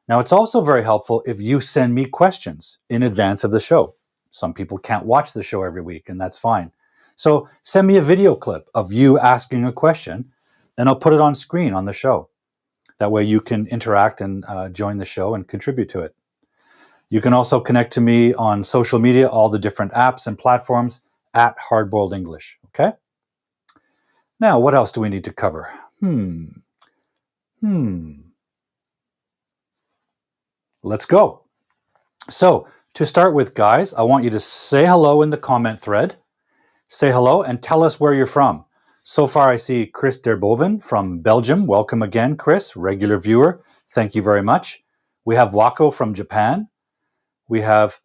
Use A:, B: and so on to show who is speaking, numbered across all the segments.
A: Now, it's also very helpful if you send me questions in advance of the show. Some people can't watch the show every week, and that's fine. So send me a video clip of you asking a question, and I'll put it on screen on the show. That way you can interact and join the show and contribute to it. You can also connect to me on social media, all the different apps and platforms at Hardboiled English. Okay? Now, what else do we need to cover? Let's go. So, to start with, guys, I want you to say hello in the comment thread. Say hello and tell us where you're from. So far, I see Chris Derboven from Belgium. Welcome again, Chris, regular viewer. Thank you very much. We have Wako from Japan. We have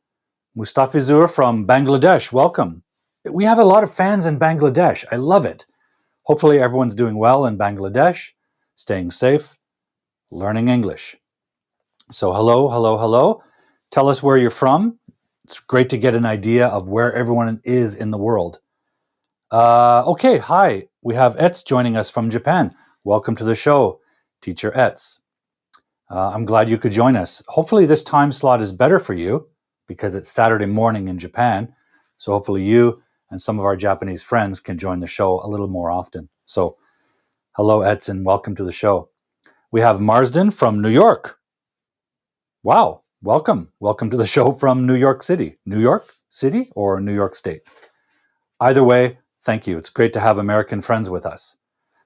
A: Mustafizur from Bangladesh. Welcome. We have a lot of fans in Bangladesh. I love it. Hopefully, everyone's doing well in Bangladesh, staying safe, learning English. So hello, hello, hello. Tell us where you're from. It's great to get an idea of where everyone is in the world. Okay, hi. We have Etz joining us from Japan. Welcome to the show, Teacher Etz. I'm glad you could join us. Hopefully this time slot is better for you because it's Saturday morning in Japan. So hopefully you and some of our Japanese friends can join the show a little more often. So hello, Etz, and welcome to the show. We have Marsden from New York. Wow, welcome. Welcome to the show from New York City. New York City or New York State? Either way, thank you. It's great to have American friends with us.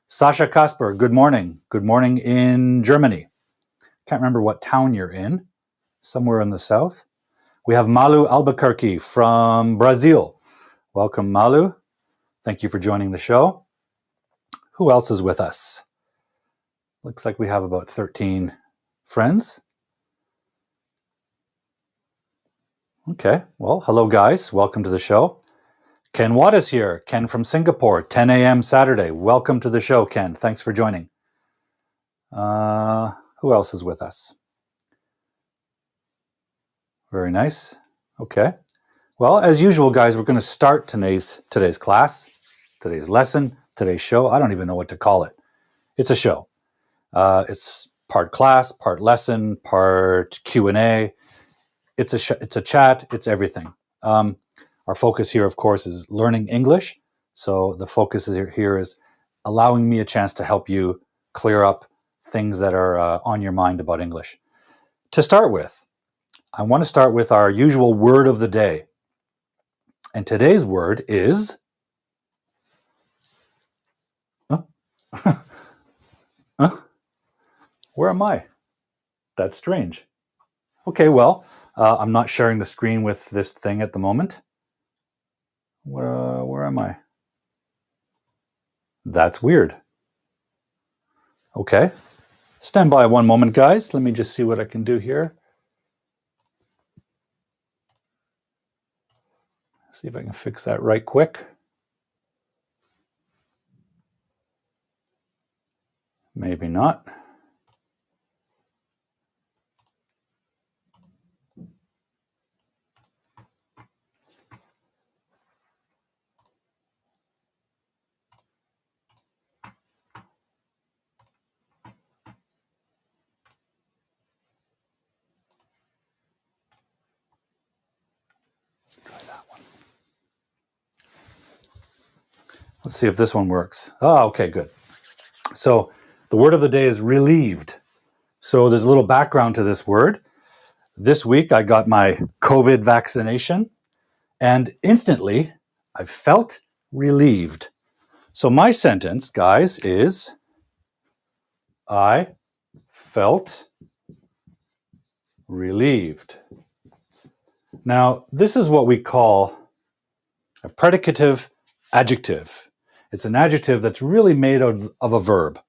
A: Sasha Kasper, good morning. Good morning in Germany. Can't remember what town you're in. Somewhere in the south. We have Malu Albuquerque from Brazil. Welcome, Malu. Thank you for joining the show. Who else is with us? Looks like we have about 13 friends. Okay, well, hello guys. Welcome to the show. Ken Watt is here. Ken from Singapore, 10 a.m. Saturday. Welcome to the show, Ken. Thanks for joining. Who else is with us? Very nice. Okay. Well, as usual, guys, we're going to start today's class, today's lesson, today's show. I don't even know what to call it. It's a show. It's part class, part lesson, part Q&A. It's a chat. It's everything. Our focus here, of course, is learning English. So the focus here is allowing me a chance to help you clear up things that are on your mind about English. To start with, I want to start with our usual word of the day. And today's word is... Where am I? That's strange. Okay, well, I'm not sharing the screen with this thing at the moment. Where am I? That's weird. Okay. Stand by one moment, guys. Let me just see what I can do here. See if I can fix that right quick. Maybe not. Let's see if this one works. Oh, okay, good. So the word of the day is relieved. So there's a little background to this word. This week I got my COVID vaccination and instantly I felt relieved. So my sentence, guys, is I felt relieved. Now, this is what we call a predicative adjective. It's an adjective that's really made of a verb.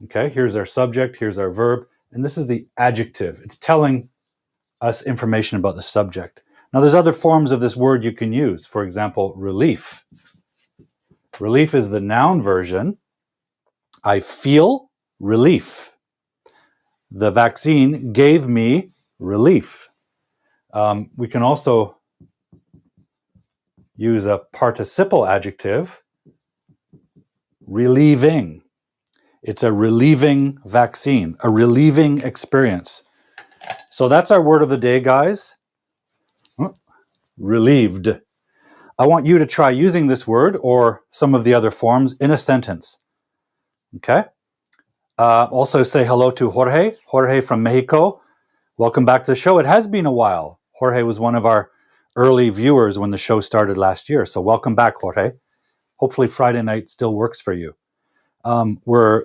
A: Okay, here's our subject, here's our verb, and this is the adjective. It's telling us information about the subject. Now, there's other forms of this word you can use. For example, relief. Relief is the noun version. I feel relief. The vaccine gave me relief. We can also use a participle adjective, relieving. It's a relieving vaccine, a relieving experience. So that's our word of the day, guys. Relieved. I want you to try using this word or some of the other forms in a sentence. Okay? Also say hello to Jorge. Jorge from Mexico. Welcome back to the show. It has been a while. Jorge was one of our early viewers when the show started last year. So welcome back, Jorge. Hopefully Friday night still works for you. We're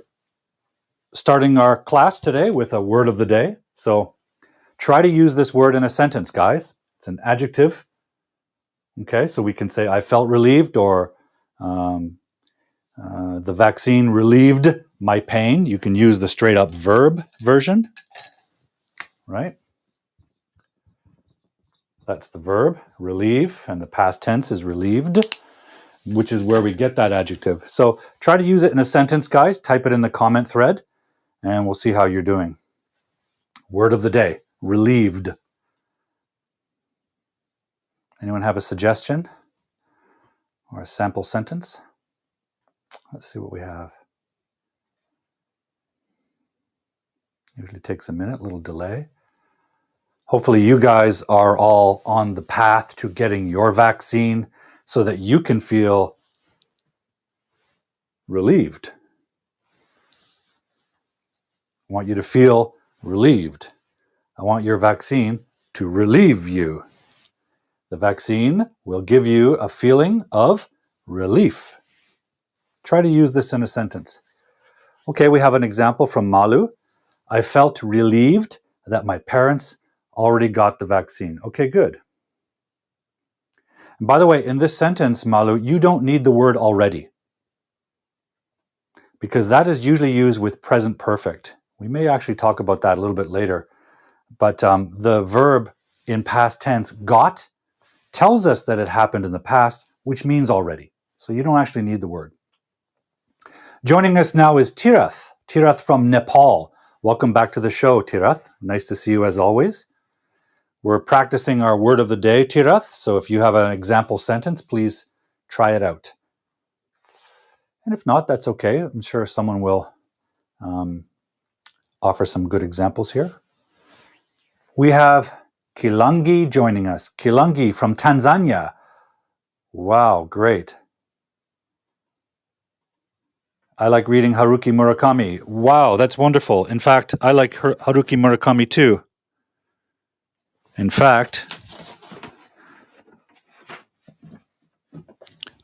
A: starting our class today with a word of the day. So try to use this word in a sentence, guys. It's an adjective. Okay, so we can say, I felt relieved, or the vaccine relieved my pain. You can use the straight up verb version, right? That's the verb, relieve, and the past tense is relieved, which is where we get that adjective. So try to use it in a sentence, guys. Type it in the comment thread, and we'll see how you're doing. Word of the day, relieved. Anyone have a suggestion or a sample sentence? Let's see what we have. Usually takes a minute, a little delay. Hopefully you guys are all on the path to getting your vaccine so that you can feel relieved. I want you to feel relieved. I want your vaccine to relieve you. The vaccine will give you a feeling of relief. Try to use this in a sentence. Okay, we have an example from Malu. I felt relieved that my parents already got the vaccine. Okay, good. And by the way, in this sentence, Malu, you don't need the word already, because that is usually used with present perfect. We may actually talk about that a little bit later. But the verb in past tense, got, tells us that it happened in the past, which means already. So you don't actually need the word. Joining us now is Tirath. Tirath from Nepal. Welcome back to the show, Tirath. Nice to see you as always. We're practicing our word of the day, Tirath. So if you have an example sentence, please try it out. And if not, that's okay. I'm sure someone will offer some good examples here. We have Kilangi joining us. Kilangi from Tanzania. Wow, great. I like reading Haruki Murakami. Wow, that's wonderful. In fact, I like Haruki Murakami too. In fact,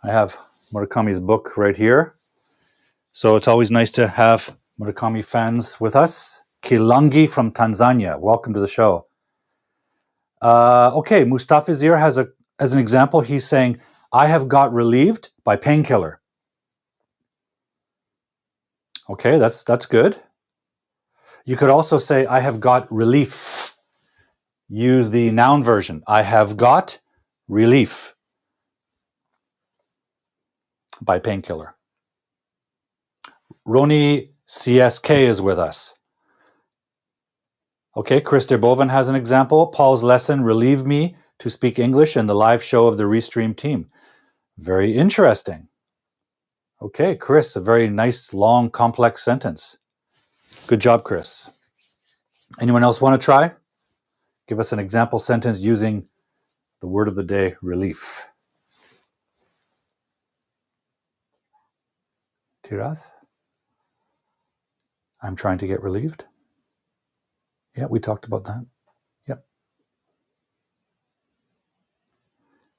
A: I have Murakami's book right here. So it's always nice to have Murakami fans with us. Kilangi from Tanzania. Welcome to the show. Okay, Mustafizir has as an example, he's saying, I have got relieved by painkiller. Okay, that's good. You could also say, I have got relief. Use the noun version. I have got relief by painkiller. Roni CSK is with us. Okay, Chris Derboven has an example. Paul's lesson relieved me to speak English in the live show of the Restream team. Very interesting. Okay, Chris, a very nice, long, complex sentence. Good job, Chris. Anyone else want to try? Give us an example sentence using the word of the day, relief. Tirath? I'm trying to get relieved. Yeah, we talked about that. Yep.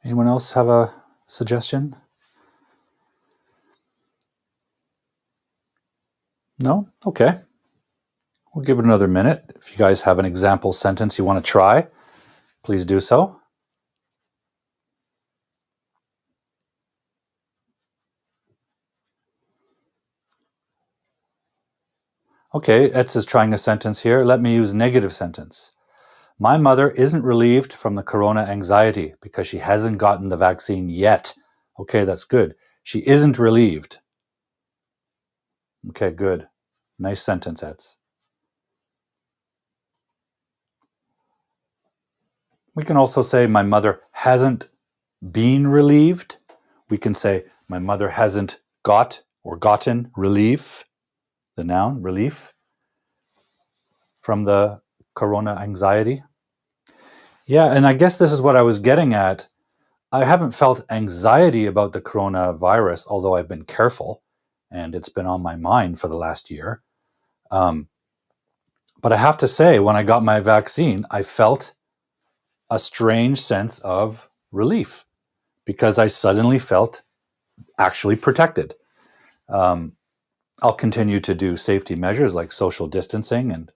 A: Anyone else have a suggestion? No? Okay. We'll give it another minute. If you guys have an example sentence you want to try, please do so. Okay, Etz is trying a sentence here. Let me use negative sentence. My mother isn't relieved from the corona anxiety because she hasn't gotten the vaccine yet. Okay, that's good. She isn't relieved. Okay, good. Nice sentence, Etz. We can also say my mother hasn't been relieved. We can say my mother hasn't got or gotten relief, the noun, relief, from the corona anxiety. Yeah, and I guess this is what I was getting at. I haven't felt anxiety about the coronavirus, although I've been careful, and it's been on my mind for the last year. But I have to say, when I got my vaccine, I felt a strange sense of relief because I suddenly felt actually protected. I'll continue to do safety measures like social distancing and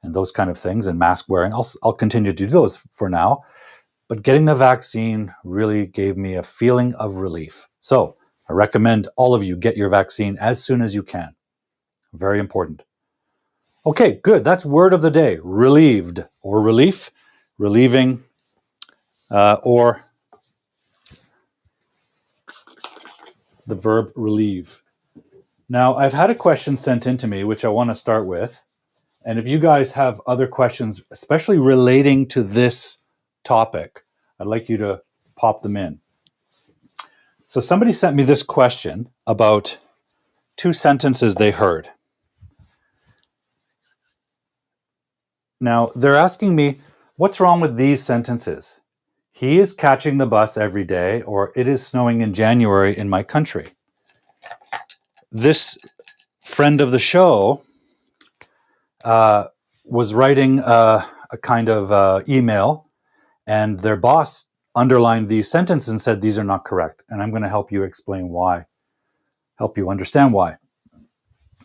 A: those kind of things, and mask wearing. I'll continue to do those for now. But getting the vaccine really gave me a feeling of relief. So I recommend all of you get your vaccine as soon as you can. Very important. Okay, good. That's word of the day. Relieved or relief, relieving, or the verb relieve. Now, I've had a question sent in to me, which I want to start with. And if you guys have other questions, especially relating to this topic, I'd like you to pop them in. So somebody sent me this question about 2 sentences they heard. Now, they're asking me, what's wrong with these sentences? He is catching the bus every day, or it is snowing in January in my country. This friend of the show was writing a kind of email, and their boss underlined these sentences and said these are not correct. And I'm going to help you explain why, help you understand why.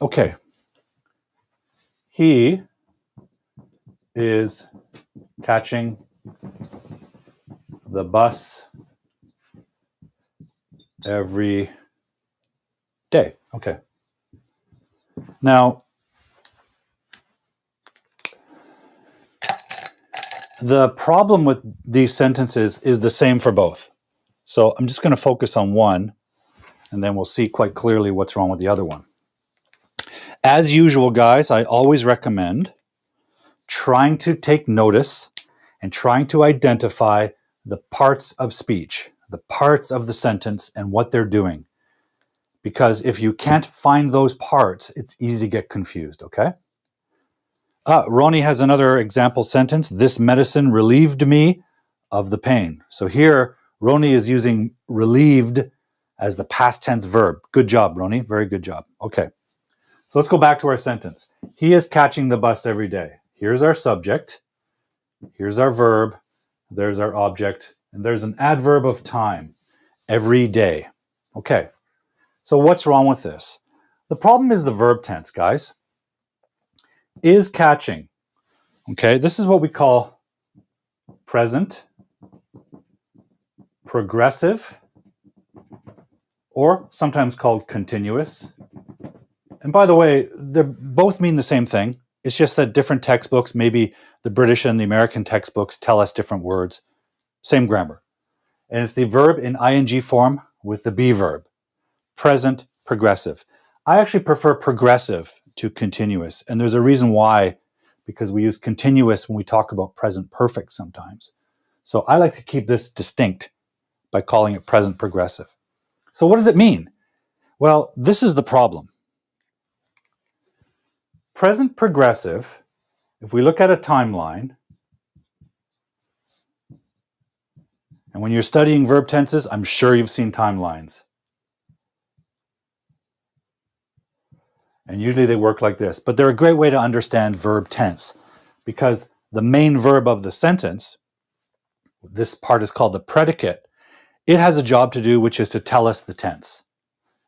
A: Okay. He is catching the bus every day. Okay. Now, the problem with these sentences is the same for both. So I'm just going to focus on one, and then we'll see quite clearly what's wrong with the other one. As usual, guys, I always recommend trying to take notice and trying to identify the parts of speech, the parts of the sentence, and what they're doing. Because if you can't find those parts, it's easy to get confused, okay? Ronnie has another example sentence. This medicine relieved me of the pain. So here, Ronnie is using relieved as the past tense verb. Good job, Ronnie. Very good job. Okay. So let's go back to our sentence. He is catching the bus every day. Here's our subject. Here's our verb. There's our object. And there's an adverb of time. Every day. Okay. So what's wrong with this? The problem is the verb tense, guys. Is catching. Okay, this is what we call present, progressive, or sometimes called continuous. And by the way, they both mean the same thing. It's just that different textbooks, maybe the British and the American textbooks, tell us different words. Same grammar. And it's the verb in ing form with the be verb. Present, progressive. I actually prefer progressive to continuous. And there's a reason why, because we use continuous when we talk about present perfect sometimes. So I like to keep this distinct by calling it present progressive. So what does it mean? Well, this is the problem. Present progressive, if we look at a timeline, and when you're studying verb tenses, I'm sure you've seen timelines. And usually they work like this. But they're a great way to understand verb tense because the main verb of the sentence, this part is called the predicate, it has a job to do, which is to tell us the tense.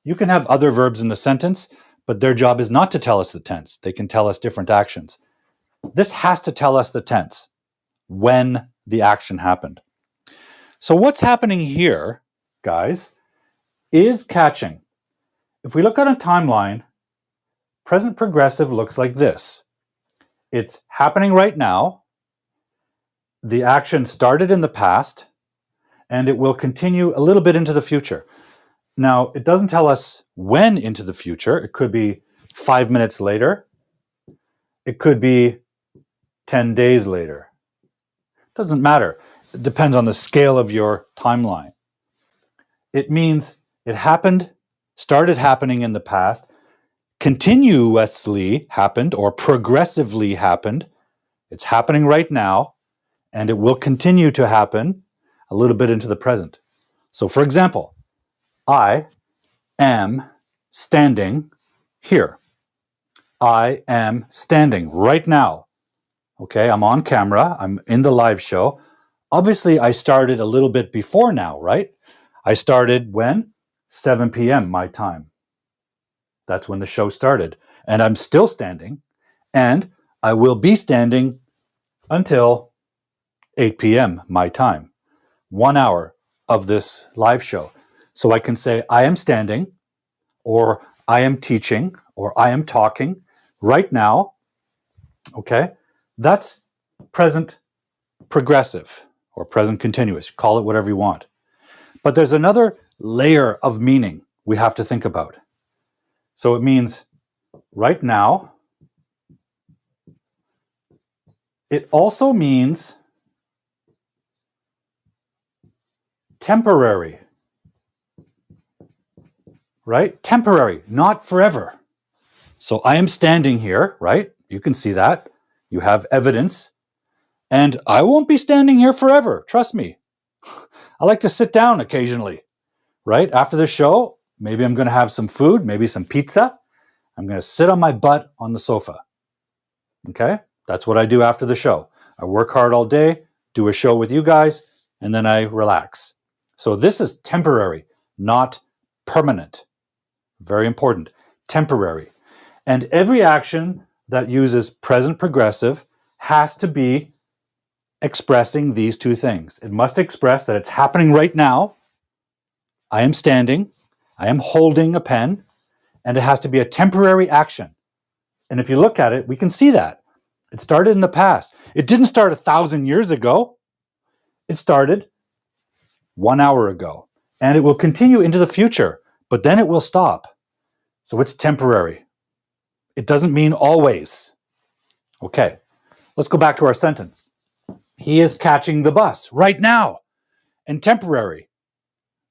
A: You can have other verbs in the sentence, but their job is not to tell us the tense. They can tell us different actions. This has to tell us the tense when the action happened. So what's happening here, guys, is catching. If we look at a timeline, present progressive looks like this. It's happening right now. The action started in the past, and it will continue a little bit into the future. Now, it doesn't tell us when into the future. It could be 5 minutes later. It could be 10 days later. It doesn't matter. It depends on the scale of your timeline. It means it happened, started happening in the past, continuously happened or progressively happened. It's happening right now, and it will continue to happen a little bit into the present. So for example, I am standing here. I am standing right now. Okay, I'm on camera. I'm in the live show. Obviously, I started a little bit before now, right? I started when? 7 p.m. my time. That's when the show started. And I'm still standing. And I will be standing until 8 p.m. my time. 1 hour of this live show. So I can say, I am standing, or I am teaching, or I am talking right now. Okay? That's present progressive or present continuous. Call it whatever you want. But there's another layer of meaning we have to think about. So it means right now. It also means temporary. Right? Temporary, not forever. So I am standing here, right? You can see that. You have evidence. And I won't be standing here forever. Trust me. I like to sit down occasionally, right? After the show, maybe I'm going to have some food, maybe some pizza. I'm going to sit on my butt on the sofa. Okay? That's what I do after the show. I work hard all day, do a show with you guys, and then I relax. So this is temporary, not permanent. Very important. Temporary. And every action that uses present progressive has to be expressing these two things. It must express that it's happening right now. I am standing. I am holding a pen. And it has to be a temporary action. And if you look at it, we can see that. It started in the past. It didn't start 1,000 years ago. It started 1 hour ago. And it will continue into the future. But then it will stop. So it's temporary. It doesn't mean always. Okay, let's go back to our sentence. He is catching the bus right now. And temporary,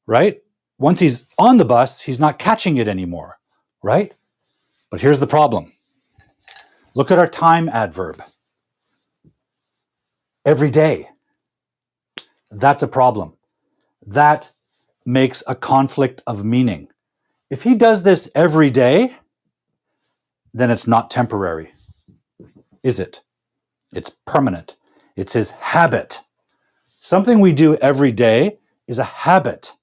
A: right? Once he's on the bus, he's not catching it anymore, right? But here's the problem. Look at our time adverb. Every day. That's a problem. That makes a conflict of meaning. If he does this every day, then it's not temporary, is it? It's permanent. It's his habit. Something we do every day is a habit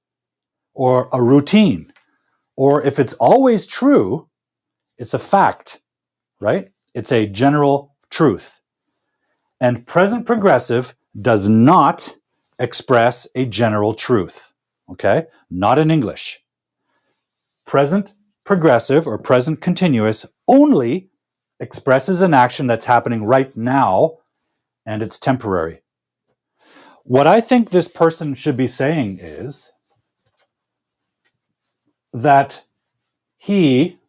A: or a routine. Or if it's always true, it's a fact, right? It's a general truth. And present progressive does not express a general truth, okay? Not in English. Present progressive or present continuous only expresses an action that's happening right now, and it's temporary. What I think this person should be saying is that he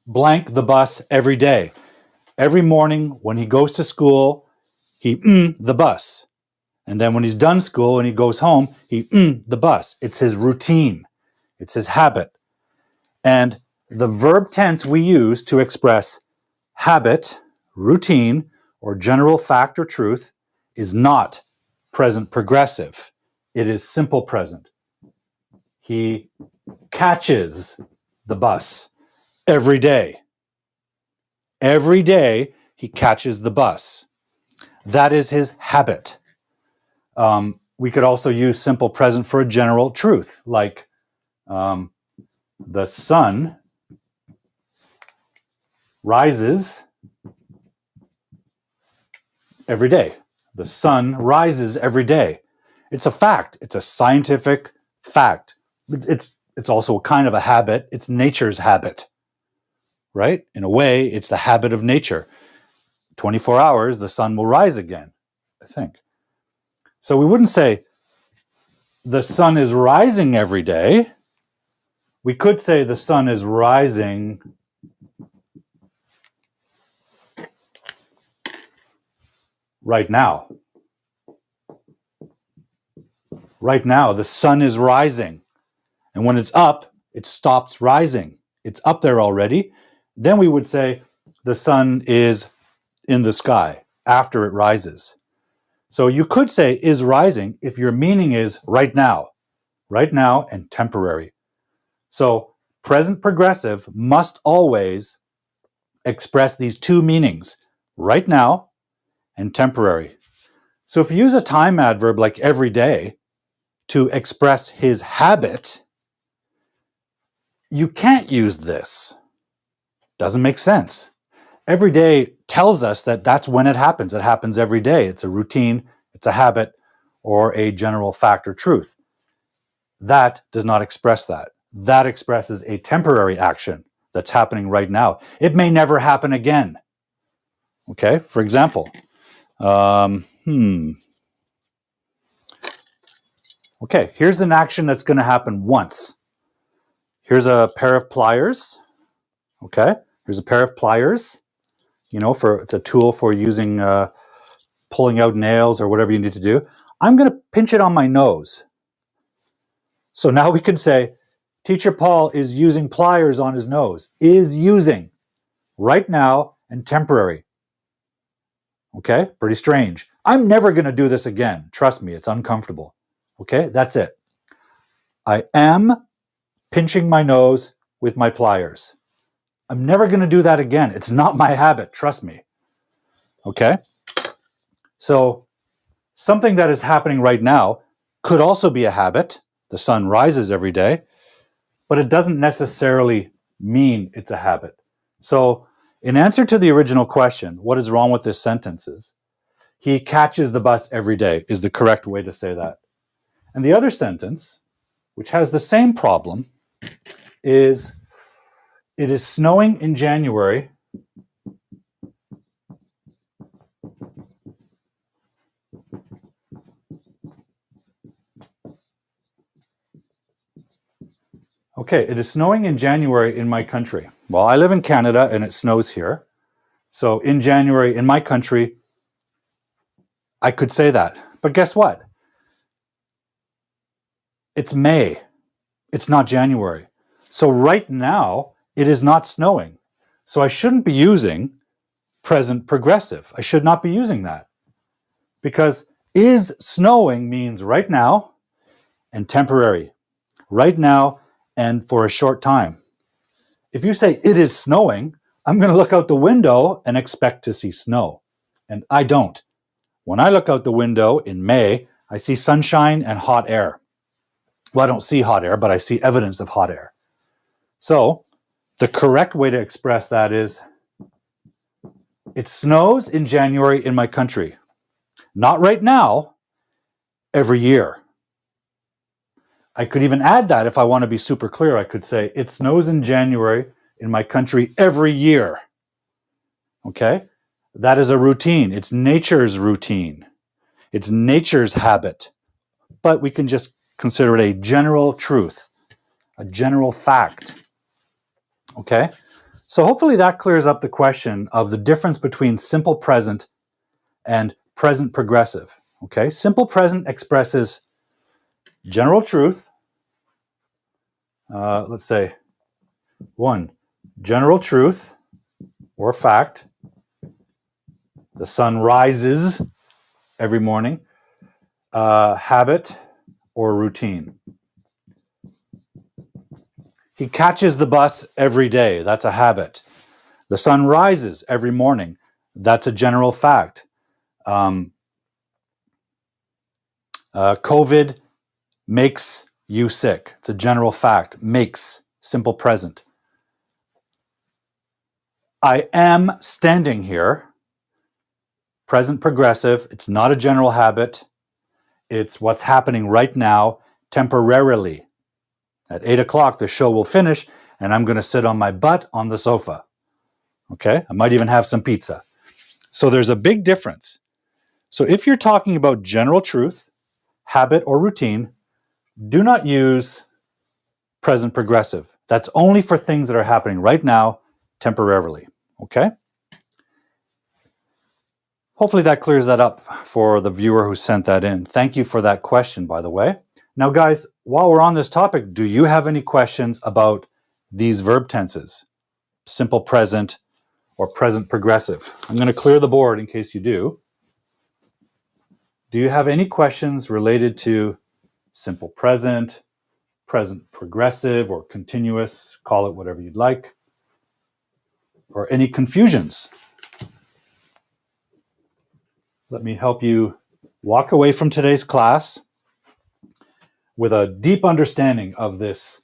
A: blank the bus every day. Every morning when he goes to school, he the bus. And then when he's done school and he goes home, he the bus. It's his routine. It's his habit. And the verb tense we use to express habit, routine, or general fact or truth is not present progressive. It is simple present. He catches the bus every day. Every day he catches the bus. That is his habit. We could also use simple present for a general truth, like the sun rises every day. The sun rises every day. It's a fact. It's a scientific fact. It's also a kind of a habit. It's nature's habit, right? In a way, it's the habit of nature. 24 hours, the sun will rise again, I think. So we wouldn't say the sun is rising every day. We could say the sun is rising right now. Right now, the sun is rising. And when it's up, it stops rising. It's up there already. Then we would say the sun is in the sky after it rises. So you could say is rising if your meaning is right now and temporary. So present progressive must always express these two meanings, right now and temporary. So if you use a time adverb like every day to express his habit, you can't use this. Doesn't make sense. Every day tells us that that's when it happens. It happens every day. It's a routine, it's a habit, or a general fact or truth. That does not express that. That expresses a temporary action that's happening right now. It may never happen again. Okay, for example, okay, here's an action that's going to happen once. Here's a pair of pliers. Okay, here's a pair of pliers. You know, it's a tool for using, pulling out nails or whatever you need to do. I'm going to pinch it on my nose. So now we can say, Teacher Paul is using pliers on his nose. Is using, right now and temporary. Okay, pretty strange. I'm never going to do this again. Trust me, it's uncomfortable. Okay, that's it. I am pinching my nose with my pliers. I'm never going to do that again. It's not my habit. Trust me. Okay, so something that is happening right now could also be a habit. The sun rises every day, but it doesn't necessarily mean it's a habit. So in answer to the original question, what is wrong with this sentence is, he catches the bus every day is the correct way to say that. And the other sentence, which has the same problem, is, it is snowing in January. Okay, it is snowing in January in my country. Well, I live in Canada and it snows here. So in January in my country, I could say that. But guess what? It's May. It's not January. So right now, it is not snowing. So I shouldn't be using present progressive. I should not be using that. Because is snowing means right now and temporary. Right now and for a short time. If you say it is snowing, I'm going to look out the window and expect to see snow. And I don't. When I look out the window in May, I see sunshine and hot air. Well, I don't see hot air, but I see evidence of hot air. So the correct way to express that is, it snows in January in my country. Not right now, every year. I could even add that if I want to be super clear. I could say, it snows in January in my country every year. Okay? That is a routine. It's nature's routine. It's nature's habit. But we can just consider it a general truth, a general fact. Okay? So hopefully that clears up the question of the difference between simple present and present progressive. Okay? Simple present expresses general truth. Let's say, 1, general truth or fact. The sun rises every morning. Habit or routine. He catches the bus every day. That's a habit. The sun rises every morning. That's a general fact. COVID makes you sick. It's a general fact. Makes, simple present. I am standing here. Present progressive. It's not a general habit. It's what's happening right now, temporarily. At 8 o'clock, the show will finish, and I'm going to sit on my butt on the sofa. Okay? I might even have some pizza. So there's a big difference. So if you're talking about general truth, habit, or routine, do not use present progressive. That's only for things that are happening right now, temporarily. Okay? Hopefully that clears that up for the viewer who sent that in. Thank you for that question, by the way. Now, guys, while we're on this topic, do you have any questions about these verb tenses? Simple present or present progressive? I'm going to clear the board in case you do. Do you have any questions related to simple present, present progressive, or continuous? Call it whatever you'd like. Or any confusions? Let me help you walk away from today's class with a deep understanding of this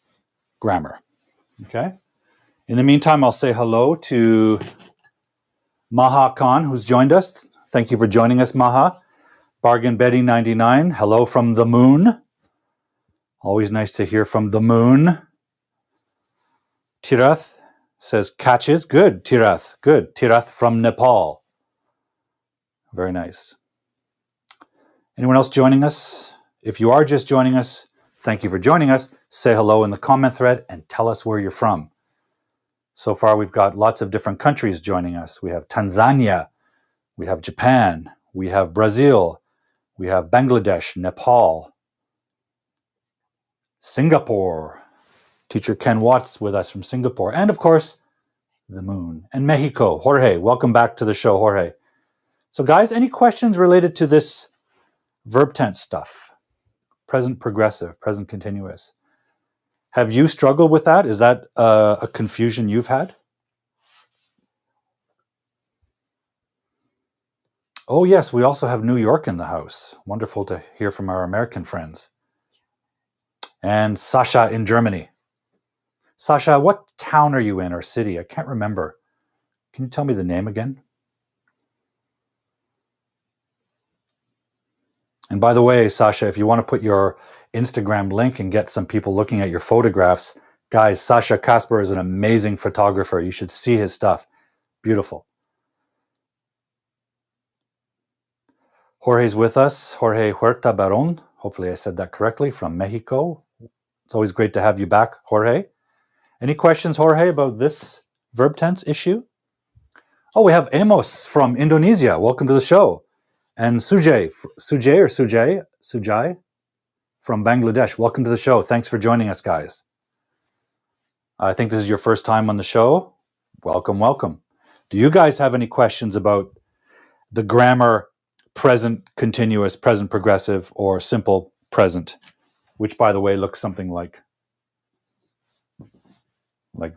A: grammar. Okay? In the meantime, I'll say hello to Maha Khan, who's joined us. Thank you for joining us, Maha. Bargain Betty 99, hello from the moon. Always nice to hear from the moon. Tirath says catches. Good, Tirath. Good. Tirath from Nepal. Very nice. Anyone else joining us? If you are just joining us, thank you for joining us. Say hello in the comment thread and tell us where you're from. So far, we've got lots of different countries joining us. We have Tanzania, we have Japan, we have Brazil, we have Bangladesh, Nepal, Singapore. Teacher Ken Watts with us from Singapore. And of course, the moon. And Mexico. Jorge, welcome back to the show, Jorge. So guys, any questions related to this verb tense stuff? Present progressive, present continuous. Have you struggled with that? Is that a confusion you've had? Oh yes, we also have New York in the house. Wonderful to hear from our American friends. And Sasha in Germany. Sasha, what town are you in or city? I can't remember. Can you tell me the name again? And by the way, Sasha, if you want to put your Instagram link and get some people looking at your photographs, guys, Sasha Kasper is an amazing photographer. You should see his stuff. Beautiful. Jorge's with us. Jorge Huerta Baron. Hopefully I said that correctly, from Mexico. It's always great to have you back, Jorge. Any questions, Jorge, about this verb tense issue? Oh, we have Amos from Indonesia. Welcome to the show. And Sujay from Bangladesh. Welcome to the show. Thanks for joining us, guys. I think this is your first time on the show. Welcome, welcome. Do you guys have any questions about the grammar present continuous, present progressive, or simple present, which, by the way, looks something like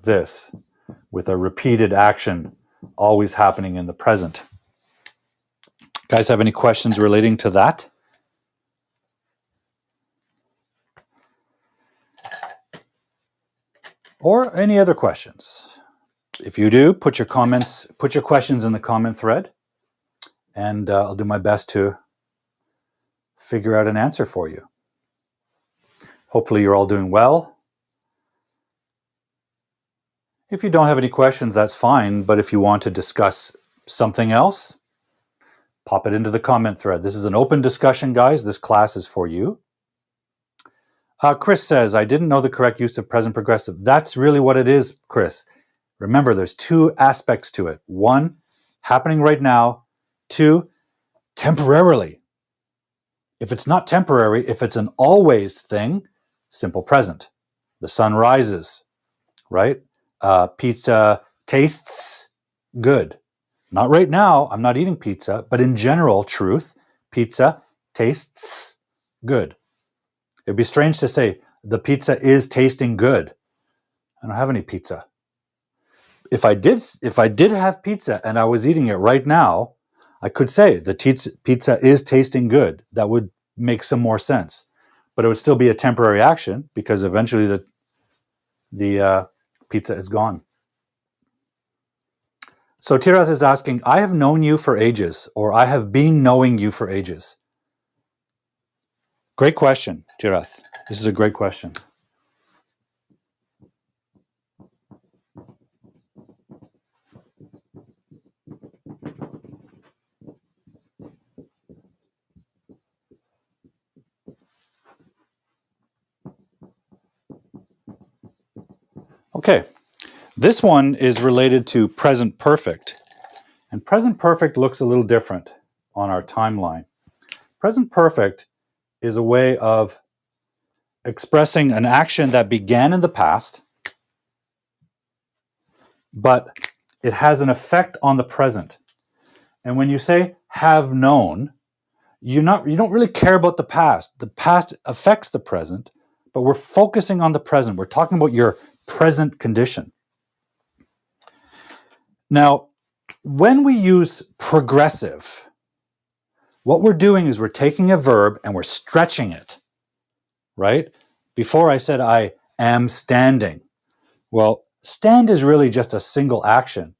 A: this, with a repeated action always happening in the present? Guys have any questions relating to that? Or any other questions? If you do, put your questions in the comment thread, and I'll do my best to figure out an answer for you. Hopefully you're all doing well. If you don't have any questions, that's fine, but if you want to discuss something else, pop it into the comment thread. This is an open discussion, guys. This class is for you. Chris says, I didn't know the correct use of present progressive. That's really what it is, Chris. Remember, there's two aspects to it. One, happening right now. Two, temporarily. If it's not temporary, if it's an always thing, simple present. The sun rises, right? Pizza tastes good. Not right now, I'm not eating pizza, but in general, truth, pizza tastes good. It'd be strange to say, the pizza is tasting good. I don't have any pizza. If I did have pizza and I was eating it right now, I could say the pizza is tasting good. That would make some more sense. But it would still be a temporary action because eventually the pizza is gone. So Tirath is asking, I have known you for ages, or I have been knowing you for ages. Great question, Tirath. This is a great question. Okay, this one is related to present perfect. And present perfect looks a little different on our timeline. Present perfect is a way of expressing an action that began in the past, but It has an effect on the present. And when you say have known, you don't really care about the past. The past affects the present, but we're focusing on the present. We're talking about your present condition. Now, when we use progressive, what we're doing is we're taking a verb and we're stretching it, right? Before I said I am standing. Well, stand is really just a single action.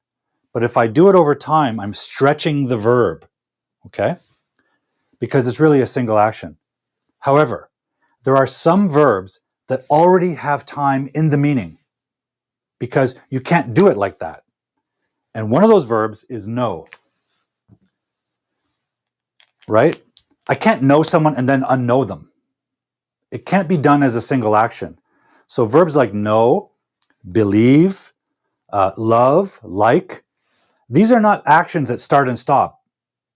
A: But if I do it over time, I'm stretching the verb, okay? Because it's really a single action. However, there are some verbs that already have time in the meaning because you can't do it like that. And one of those verbs is know, right? I can't know someone and then unknow them. It can't be done as a single action. So verbs like know, believe, love, like, these are not actions that start and stop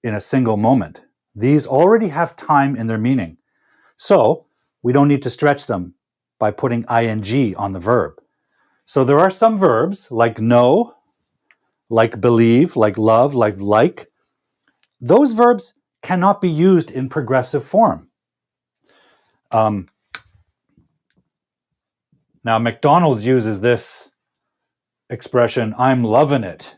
A: in a single moment. These already have time in their meaning. So we don't need to stretch them by putting ing on the verb. So there are some verbs like know, like believe, like love, like. Those verbs cannot be used in progressive form. Now, McDonald's uses this expression, I'm loving it.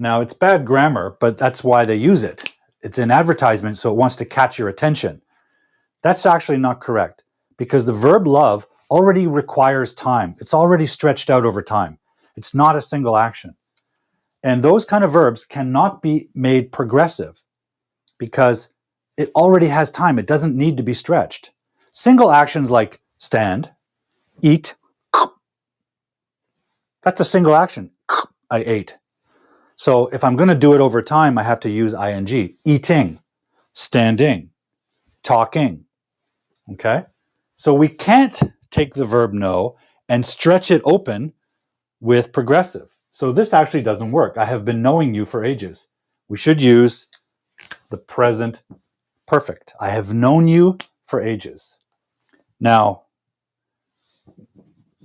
A: Now, it's bad grammar, but that's why they use it. It's an advertisement, so it wants to catch your attention. That's actually not correct because the verb love already requires time. It's already stretched out over time. It's not a single action. And those kind of verbs cannot be made progressive because it already has time. It doesn't need to be stretched. Single actions like stand, eat, that's a single action. I ate. So if I'm going to do it over time, I have to use ing. Eating, standing, talking. Okay? So we can't take the verb know and stretch it open with progressive. So this actually doesn't work. I have been knowing you for ages. We should use the present perfect. I have known you for ages. Now,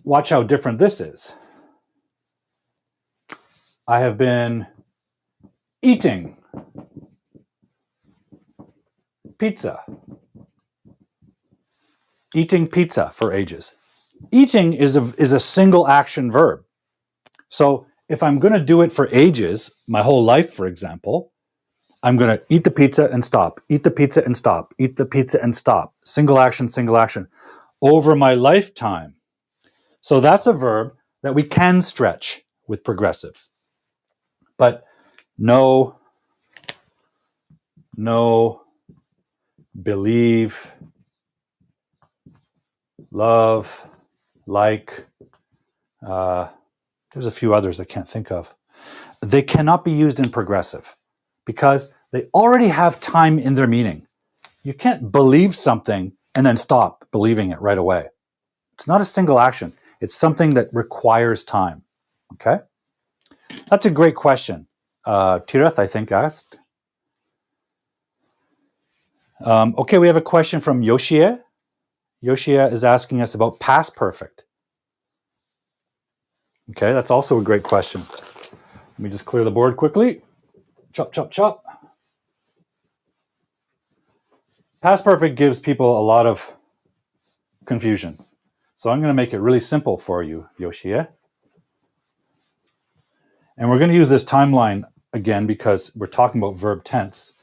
A: watch how different this is. I have been eating pizza. Eating pizza for ages. Eating is a single action verb. So if I'm going to do it for ages, my whole life, for example, I'm going to eat the pizza and stop, eat the pizza and stop, eat the pizza and stop. Single action, over my lifetime. So that's a verb that we can stretch with progressive. But know, believe, love, like, there's a few others I can't think of. They cannot be used in progressive because they already have time in their meaning. You can't believe something and then stop believing it right away. It's not a single action. It's something that requires time. Okay? That's a great question. Tireth, I think, asked. Okay, we have a question from Yoshie. Yoshie is asking us about past perfect. Okay, that's also a great question. Let me just clear the board quickly. Chop, chop, chop. Past perfect gives people a lot of confusion. So I'm going to make it really simple for you, Yoshie. And we're going to use this timeline again because we're talking about verb tense.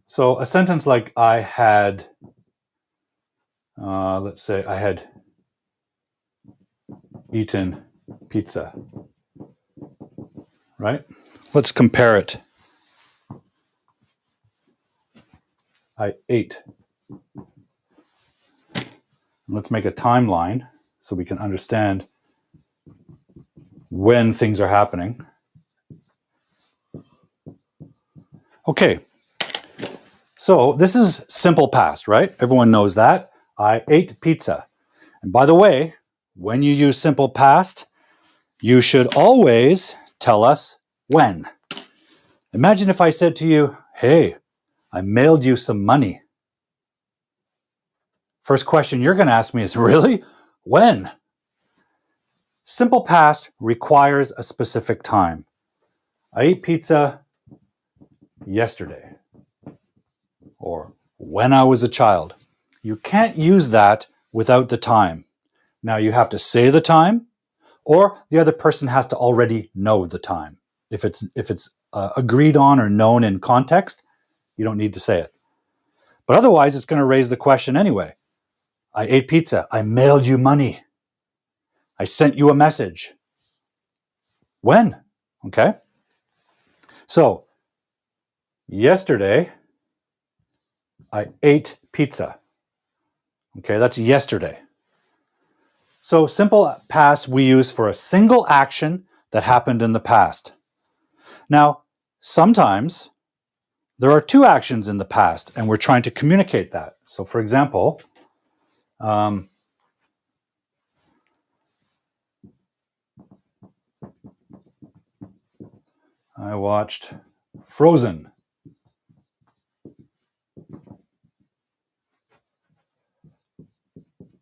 A: So a sentence like I had, let's say I had eaten pizza, right? Let's compare it. I ate. Let's make a timeline so we can understand when things are happening. Okay. So this is simple past, right? Everyone knows that. I ate pizza. And by the way, when you use simple past, you should always tell us when. Imagine if I said to you, hey, I mailed you some money. First question you're going to ask me is, really? When? Simple past requires a specific time. I ate pizza yesterday. Or when I was a child. You can't use that without the time. Now you have to say the time, or the other person has to already know the time. If it's agreed on or known in context, you don't need to say it. But otherwise, it's going to raise the question anyway. I ate pizza. I mailed you money. I sent you a message. When? Okay. So, yesterday, I ate pizza. Okay, that's yesterday. So simple past we use for a single action that happened in the past. Now, sometimes there are two actions in the past and we're trying to communicate that. So for example, I watched Frozen.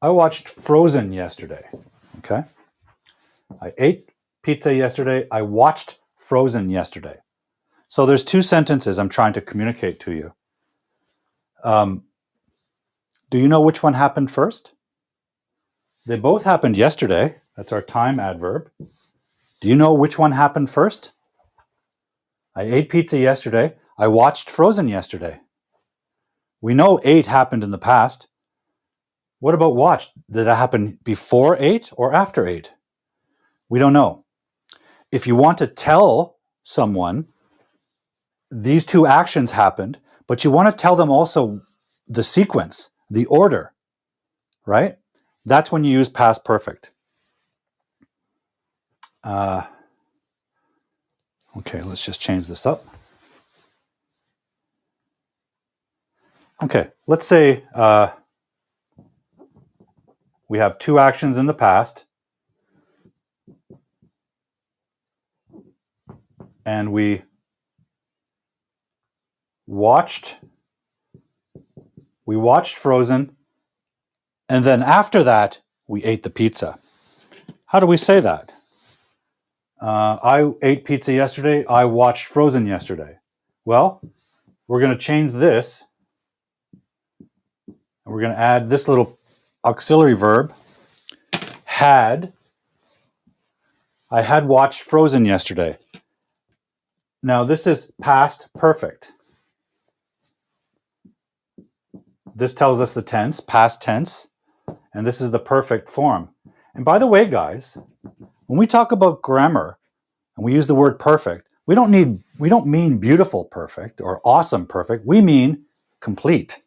A: I watched Frozen yesterday. Okay. I ate pizza yesterday. I watched Frozen yesterday. So there's two sentences I'm trying to communicate to you. Do you know which one happened first? They both happened yesterday. That's our time adverb. Do you know which one happened first? I ate pizza yesterday. I watched Frozen yesterday. We know ate happened in the past. What about watched? Did it happen before ate or after ate? We don't know. If you want to tell someone these two actions happened, but you want to tell them also the sequence, the order, right? That's when you use past perfect. Okay, let's just change this up. Okay, let's say we have two actions in the past and we watched Frozen, and then after that, we ate the pizza. How do we say that? I ate pizza yesterday. I watched Frozen yesterday. Well, we're going to change this. And we're going to add this little auxiliary verb, had. I had watched Frozen yesterday. Now, this is past perfect. This tells us the tense, past tense, and this is the perfect form. And by the way, guys, when we talk about grammar and we use the word perfect, we don't mean beautiful perfect or awesome perfect. We mean complete.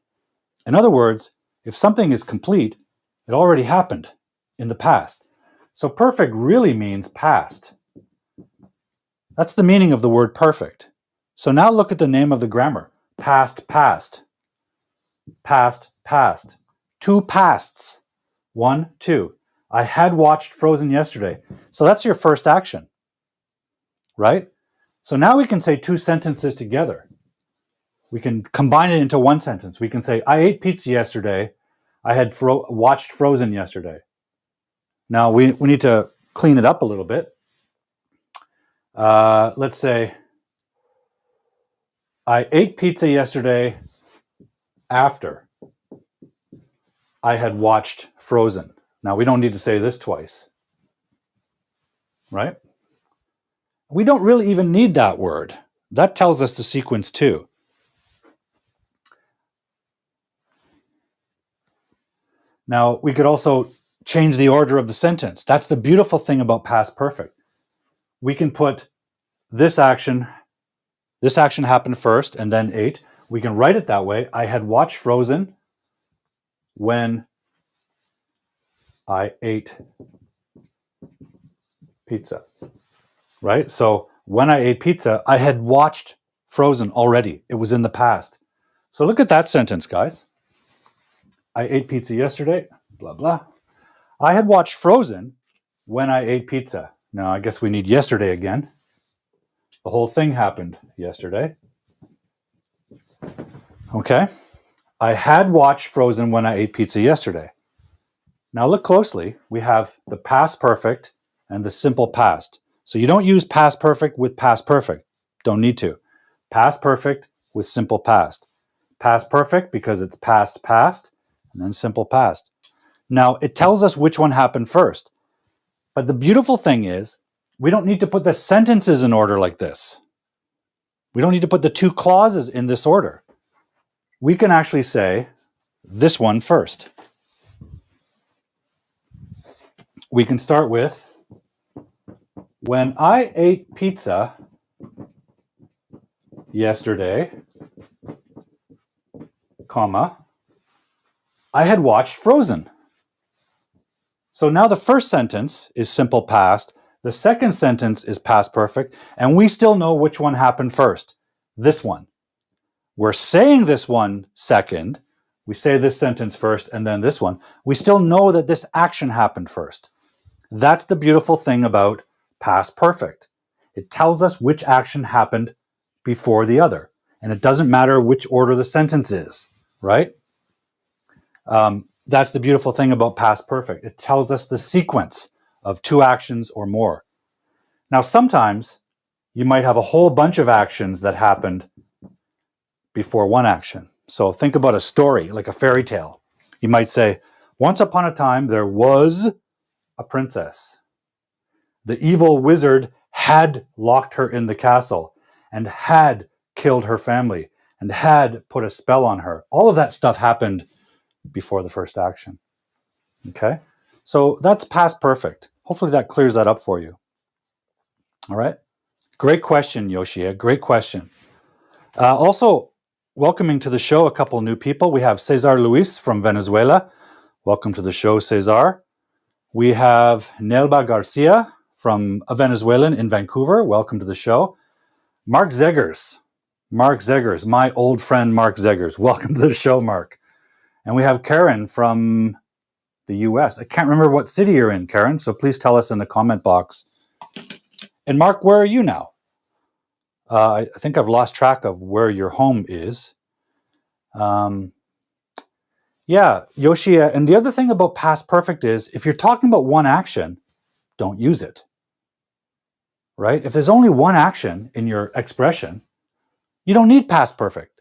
A: In other words, if something is complete, it already happened in the past. So perfect really means past. That's the meaning of the word perfect. So now look at the name of the grammar. Past, past. Past, past. Two pasts. 1, 2. I had watched Frozen yesterday. So that's your first action, right? So now we can say two sentences together. We can combine it into one sentence. We can say, I ate pizza yesterday. I had watched Frozen yesterday. Now we need to clean it up a little bit. Let's say, I ate pizza yesterday after I had watched Frozen. Now, we don't need to say this twice, right? We don't really even need that word. That tells us the sequence too. Now, we could also change the order of the sentence. That's the beautiful thing about past perfect. We can put this action happened first and then ate. We can write it that way. I had watched Frozen when I ate pizza, right? So when I ate pizza, I had watched Frozen already. It was in the past. So look at that sentence, guys. I ate pizza yesterday, blah, blah. I had watched Frozen when I ate pizza. Now, I guess we need yesterday again. The whole thing happened yesterday. Okay. I had watched Frozen when I ate pizza yesterday. Now look closely. We have the past perfect and the simple past. So you don't use past perfect with past perfect. Don't need to. Past perfect with simple past. Past perfect because it's past past, and then simple past. Now it tells us which one happened first. But the beautiful thing is, we don't need to put the sentences in order like this. We don't need to put the two clauses in this order. We can actually say this one first. We can start with, when I ate pizza yesterday, comma, I had watched Frozen. So now the first sentence is simple past, the second sentence is past perfect, and we still know which one happened first. This one. We're saying this one second. We say this sentence first and then this one. We still know that this action happened first. That's the beautiful thing about past perfect. It tells us which action happened before the other. And it doesn't matter which order the sentence is, right? That's the beautiful thing about past perfect. It tells us the sequence of two actions or more. Now, sometimes you might have a whole bunch of actions that happened before one action. So think about a story, like a fairy tale. You might say, once upon a time, there was a princess. The evil wizard had locked her in the castle and had killed her family and had put a spell on her. All of that stuff happened before the first action. Okay? So that's past perfect. Hopefully that clears that up for you. All right? Great question, Yoshia. Great question. Also, welcoming to the show a couple new people. We have Cesar Luis from Venezuela. Welcome to the show, Cesar. We have Nelba Garcia from a Venezuelan in Vancouver. Welcome to the show. Mark Zeggers. Mark Zeggers, my old friend Mark Zeggers. Welcome to the show, Mark. And we have Karen from the US. I can't remember what city you're in, Karen, so please tell us in the comment box. And Mark, where are you now? I think I've lost track of where your home is. Yeah, Yoshia. And the other thing about past perfect is if you're talking about one action, don't use it. Right? If there's only one action in your expression, you don't need past perfect.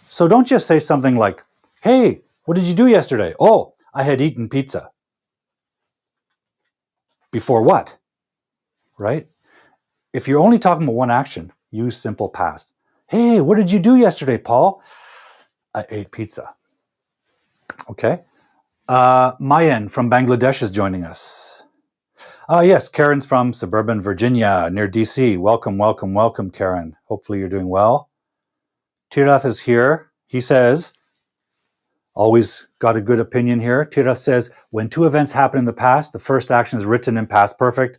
A: So don't just say something like, hey, what did you do yesterday? Oh, I had eaten pizza. Before what? Right? If you're only talking about one action, use simple past. Hey, what did you do yesterday, Paul? I ate pizza. Okay. Mayan from Bangladesh is joining us. Yes, Karen's from suburban Virginia near DC. Welcome, welcome, welcome, Karen. Hopefully you're doing well. Tirath is here. He says, always got a good opinion here. Tirath says, when two events happen in the past, the first action is written in past perfect,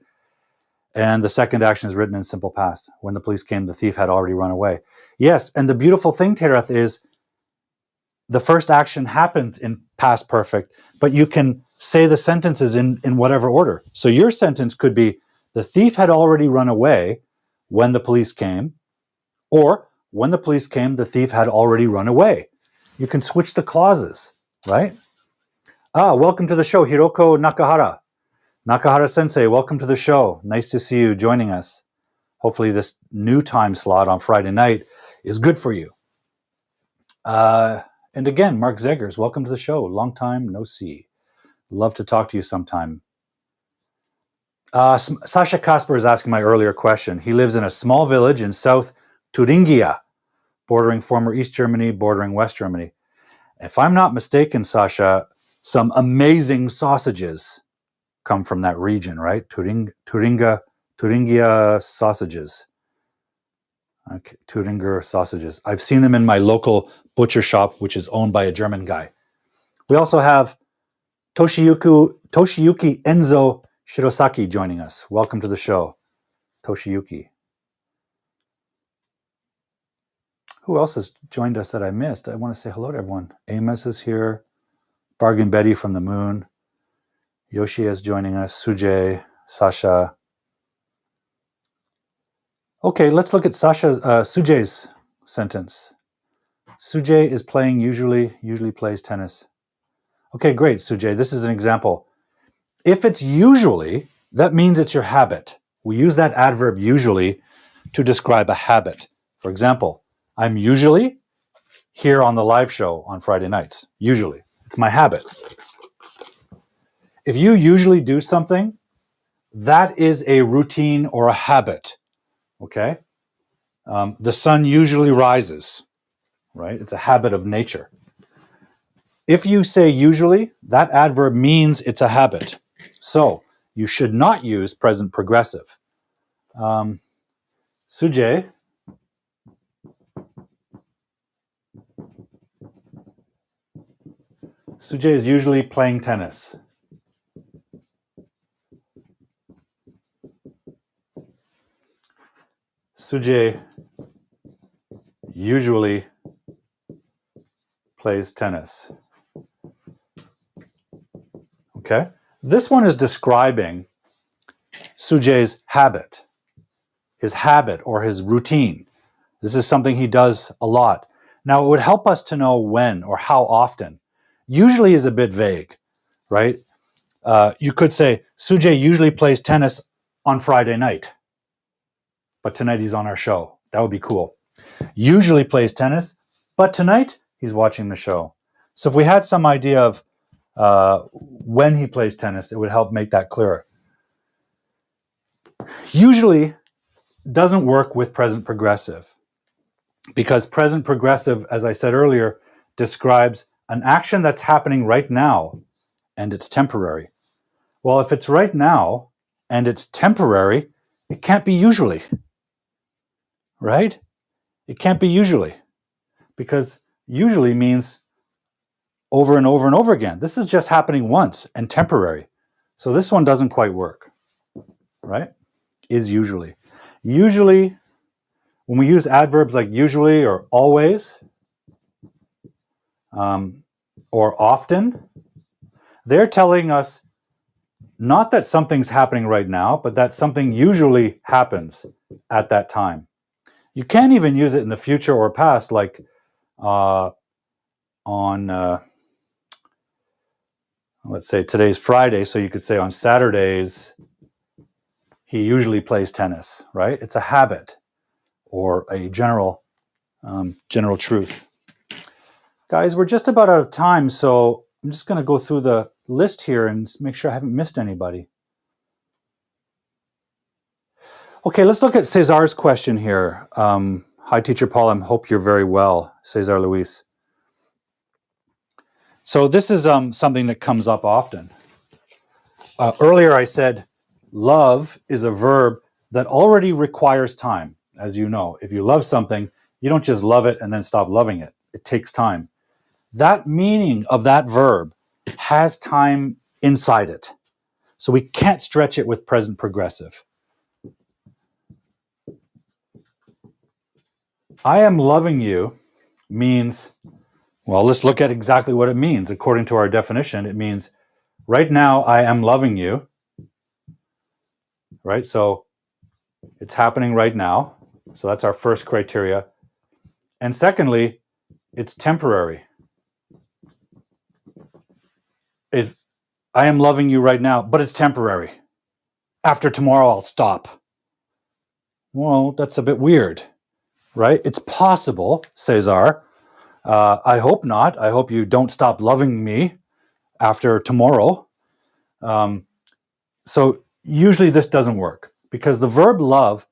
A: and the second action is written in simple past. When the police came, the thief had already run away. Yes, and the beautiful thing, Tirath, is the first action happens in past perfect, but you can say the sentences in whatever order. So your sentence could be, the thief had already run away when the police came, or when the police came, the thief had already run away. You can switch the clauses, right? Welcome to the show, Hiroko Nakahara. Nakahara Sensei, welcome to the show. Nice to see you joining us. Hopefully this new time slot on Friday night is good for you. And again, Mark Zeggers, welcome to the show. Long time no see. Love to talk to you sometime. Sasha Kasper is asking my earlier question. He lives in a small village in South Thuringia, bordering former East Germany, bordering West Germany. If I'm not mistaken, Sasha, some amazing sausages come from that region, right? Thuringia sausages. Okay, Thuringia sausages. I've seen them in my local butcher shop, which is owned by a German guy. We also have Toshiyuki Enzo Shirosaki joining us. Welcome to the show, Toshiyuki. Who else has joined us that I missed? I want to say hello to everyone. Amos is here. Bargain Betty from the Moon. Yoshi is joining us. Sujay, Sasha. Okay, let's look at Sujay's sentence. Sujay is playing usually plays tennis. Okay, great, Sujay. This is an example. If it's usually, that means it's your habit. We use that adverb usually to describe a habit. For example, I'm usually here on the live show on Friday nights. Usually. It's my habit. If you usually do something, that is a routine or a habit. Okay? The sun usually rises, right? It's a habit of nature. If you say usually, that adverb means it's a habit. So you should not use present progressive. Sujay is usually playing tennis. Sujay usually plays tennis. Okay? This one is describing Sujay's habit, his habit or his routine. This is something he does a lot. Now, it would help us to know when or how often. Usually is a bit vague, right? You could say, Sujay usually plays tennis on Friday night, but tonight he's on our show. That would be cool. Usually plays tennis, but tonight he's watching the show. So if we had some idea of when he plays tennis, it would help make that clearer. Usually doesn't work with present progressive because present progressive, as I said earlier, describes an action that's happening right now and it's temporary. Well, if it's right now and it's temporary, it can't be usually, right? It can't be usually because usually means over and over and over again. This is just happening once and temporary. So this one doesn't quite work, right? Is usually. Usually, when we use adverbs like usually or always or often, they're telling us not that something's happening right now, but that something usually happens at that time. You can't even use it in the future or past, like let's say today's Friday, so you could say on Saturdays, he usually plays tennis, right? It's a habit or a general truth. Guys, we're just about out of time, so I'm just going to go through the list here and make sure I haven't missed anybody. Okay, let's look at Cesar's question here. Hi, Teacher Paul. I hope you're very well, Cesar Luis. So this is something that comes up often. Earlier I said love is a verb that already requires time. As you know, if you love something, you don't just love it and then stop loving it. It takes time. That meaning of that verb has time inside it. So we can't stretch it with present progressive. I am loving you means, well, let's look at exactly what it means. According to our definition, it means right now I am loving you. Right? So it's happening right now. So that's our first criteria. And secondly, it's temporary. If I am loving you right now, but it's temporary. After tomorrow, I'll stop. Well, that's a bit weird, right? It's possible, Cesar. I hope not. I hope you don't stop loving me after tomorrow. So usually this doesn't work because the verb love,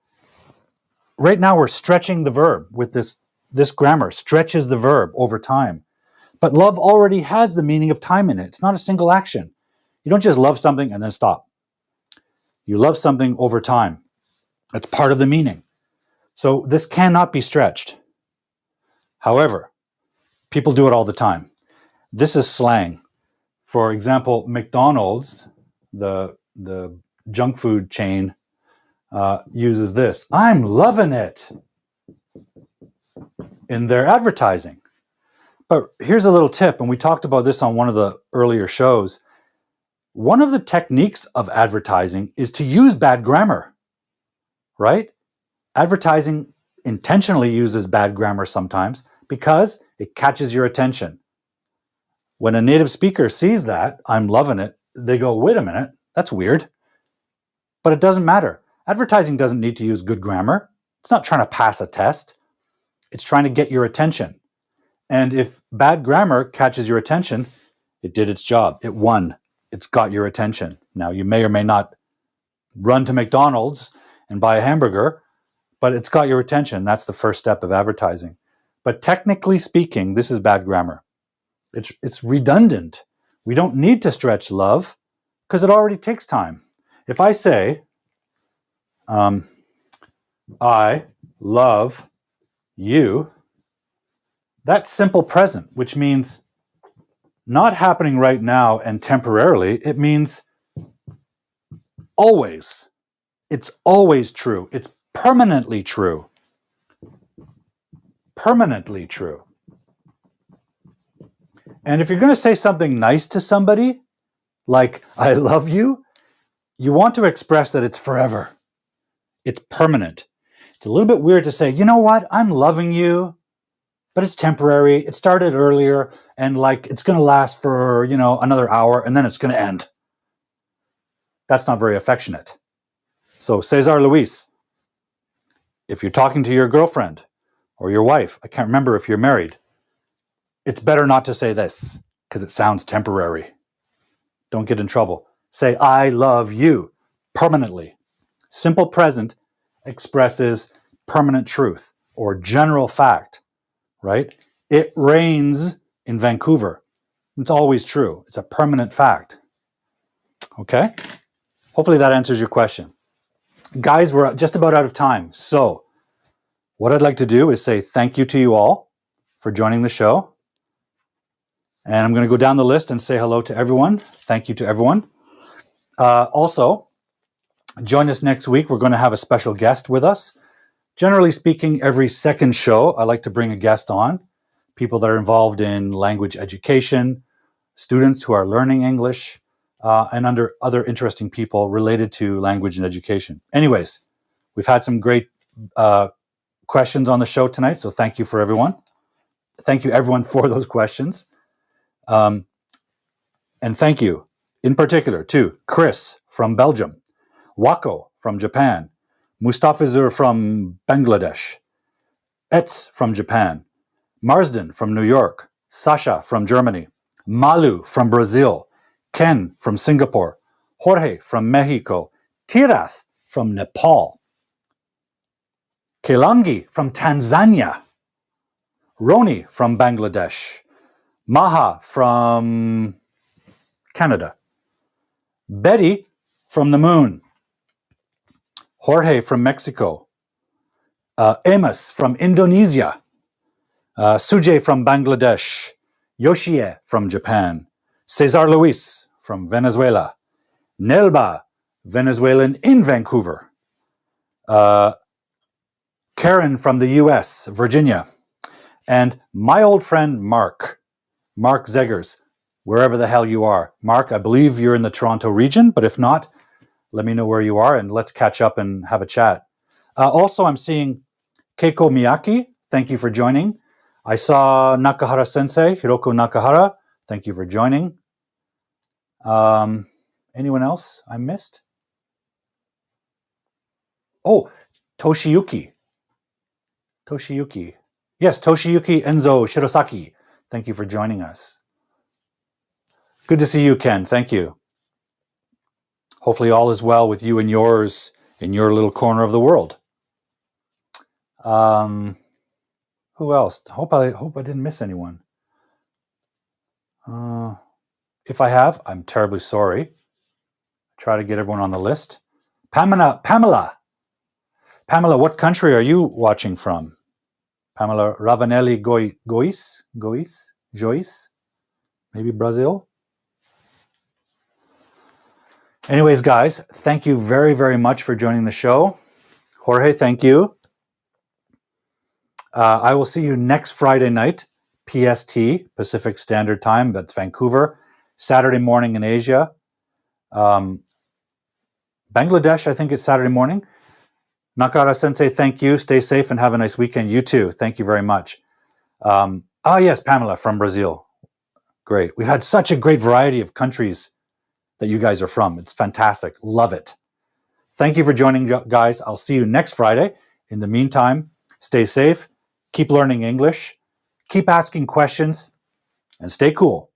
A: right now we're stretching the verb with this grammar, stretches the verb over time. But love already has the meaning of time in it. It's not a single action. You don't just love something and then stop. You love something over time. That's part of the meaning. So this cannot be stretched. However, people do it all the time. This is slang. For example, McDonald's, the junk food chain, uses this. I'm loving it in their advertising. But here's a little tip, and we talked about this on one of the earlier shows. One of the techniques of advertising is to use bad grammar, right? Advertising intentionally uses bad grammar sometimes because It catches your attention. When a native speaker sees that, I'm loving it, they go, wait a minute, that's weird. But it doesn't matter. Advertising doesn't need to use good grammar. It's not trying to pass a test. It's trying to get your attention. And if bad grammar catches your attention, it did its job. It won. It's got your attention. Now, you may or may not run to McDonald's and buy a hamburger, but it's got your attention. That's the first step of advertising. But technically speaking, this is bad grammar. It's redundant. We don't need to stretch love because it already takes time. If I say, I love you, that's simple present, which means not happening right now and temporarily. It means always. It's always true. It's permanently true. Permanently true. And if you're going to say something nice to somebody, like, I love you, you want to express that it's forever. It's permanent. It's a little bit weird to say, you know what, I'm loving you, but it's temporary. It started earlier, and like it's going to last for, another hour, and then it's going to end. That's not very affectionate. So, Cesar Luis, if you're talking to your girlfriend or your wife, I can't remember if you're married, it's better not to say this because it sounds temporary. Don't get in trouble. Say, I love you permanently. Simple present expresses permanent truth or general fact, right? It rains in Vancouver. It's always true. It's a permanent fact. Okay? Hopefully that answers your question. Guys, we're just about out of time. So what I'd like to do is say thank you to you all for joining the show. And I'm going to go down the list and say hello to everyone. Thank you to everyone. Also, join us next week. We're going to have a special guest with us. Generally speaking, every second show, I like to bring a guest on. People that are involved in language education, students who are learning English, and other interesting people related to language and education. Anyways, we've had some great questions on the show tonight, so thank you for everyone. Thank you, everyone, for those questions. And thank you, in particular, to Chris from Belgium, Wako from Japan, Mustafizur from Bangladesh, Etz from Japan, Marsden from New York, Sasha from Germany, Malu from Brazil, Ken from Singapore, Jorge from Mexico, Tirath from Nepal, Kelangi from Tanzania, Roni from Bangladesh, Maha from Canada, Betty from the moon, Jorge from Mexico, Amos from Indonesia, Sujay from Bangladesh, Yoshie from Japan, Cesar Luis from Venezuela, Nelba, Venezuelan in Vancouver, Karen from the US, Virginia, and my old friend Mark Zeggers, wherever the hell you are. Mark, I believe you're in the Toronto region, but if not, let me know where you are and let's catch up and have a chat. Also, I'm seeing Keiko Miyaki. Thank you for joining. I saw Nakahara Sensei, Hiroko Nakahara. Thank you for joining. Anyone else I missed? Oh, Toshiyuki. Yes, Toshiyuki Enzo Shirosaki. Thank you for joining us. Good to see you, Ken. Thank you. Hopefully all is well with you and yours in your little corner of the world. Who else? Hope I didn't miss anyone. If I have, I'm terribly sorry. Try to get everyone on the list. Pamela, what country are you watching from? Pamela Ravanelli Joyce? Maybe Brazil? Anyways, guys, thank you very, very much for joining the show. Jorge, thank you. I will see you next Friday night, PST, Pacific Standard Time. That's Vancouver. Saturday morning in Asia. Bangladesh, I think it's Saturday morning. Nakara Sensei, thank you. Stay safe and have a nice weekend. You too. Thank you very much. Ah, yes, Pamela from Brazil. Great. We've had such a great variety of countries that you guys are from. It's fantastic. Love it. Thank you for joining, guys. I'll see you next Friday. In the meantime, stay safe, keep learning English, keep asking questions, and stay cool.